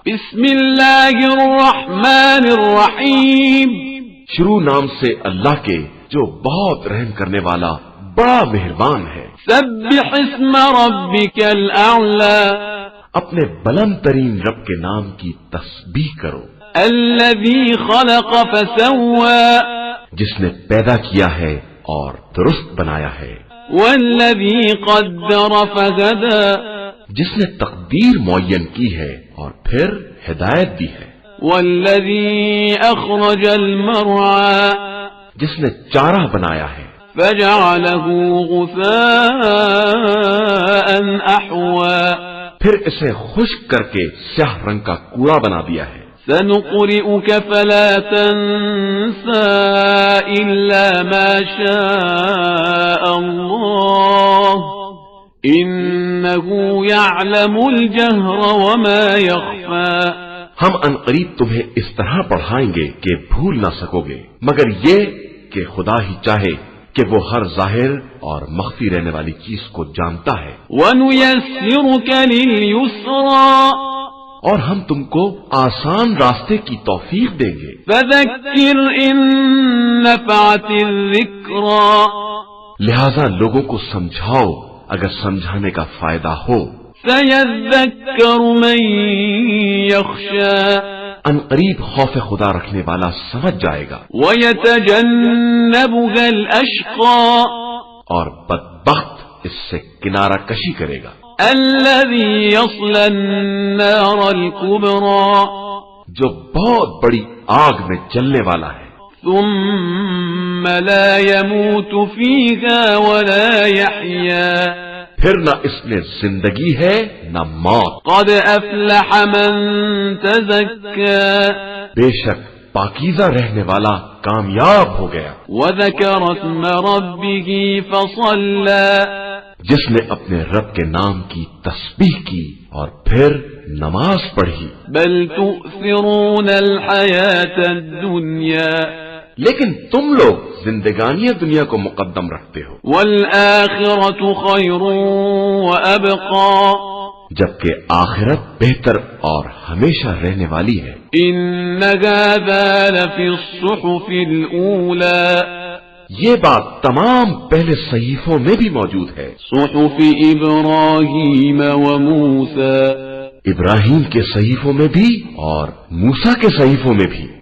بسم اللہ الرحمن الرحیم، شروع نام سے اللہ کے جو بہت رحم کرنے والا بڑا مہربان ہے۔ سبح اسم ربک الاعلی، اپنے بلند ترین رب کے نام کی تسبیح کرو، الذی خلق فسوى جس نے پیدا کیا ہے اور درست بنایا ہے، والذی قدر فہدى جس نے تقدیر معین کی ہے اور پھر ہدایت دی ہے، والذی اخرج المرعى جس نے چارہ بنایا ہے، فجعله غثاء احوى پھر اسے خشک کر کے سیاہ رنگ کا کوڑا بنا دیا ہے۔ سنقرئك فلا تنسى إلا ما شاء الله إنه يعلم الجهر وما يخفى۔ ہم عنقریب تمہیں اس طرح پڑھائیں گے کہ بھول نہ سکو گے، مگر یہ کہ خدا ہی چاہے کہ وہ ہر ظاہر اور مخفی رہنے والی چیز کو جانتا ہے۔ وَنُيَسِّرُكَ لِلْيُسْرَى اور ہم تم کو آسان راستے کی توفیق دیں گے۔ فَذَكِّرْ إِن نَّفَعَتِ الذِّكْرَى لہذا لوگوں کو سمجھاؤ اگر سمجھانے کا فائدہ ہو۔ سَيَذَّكَّرُ مَن يَخْشَىٰ عنقریب خوف خدا رکھنے والا سمجھ جائے گا، وَيَتَجَنَّبُهَا الْأَشْقَى اور بدبخت اس سے کنارہ کشی کرے گا، الَّذِي يَصْلَى النَّارَ الْكُبْرَى جو بہت بڑی آگ میں جلنے والا ہے، ثُمَّ لَا يَمُوتُ فِيهَا وَلَا يَحْيَىٰ پھر نہ اس میں زندگی ہے نہ موت۔ قَدْ أَفْلَحَ مَن تَزَكَّىٰ بے شک پاکیزہ رہنے والا کامیاب ہو گیا، وَذَكَرَ اسْمَ رَبِّهِ فَصَلَّىٰ جس نے اپنے رب کے نام کی تسبیح کی اور پھر نماز پڑھی۔ بَلْ تُؤْثِرُونَ الْحَيَاةَ الدُّنْيَا لیکن تم لوگ زندگانی دنیا کو مقدم رکھتے ہو، وَالْآخِرَةُ خَيْرٌ وَأَبْقَىٰ جبکہ آخرت بہتر اور ہمیشہ رہنے والی ہے۔ إِنَّ هَٰذَا لَفِي الصُّحُفِ الْأُولَىٰ یہ بات تمام پہلے صحیفوں میں بھی موجود ہے، صُحُفِ إِبْرَاهِيمَ وَمُوسَىٰ ابراہیم کے صحیفوں میں بھی اور موسیٰ کے صحیفوں میں بھی۔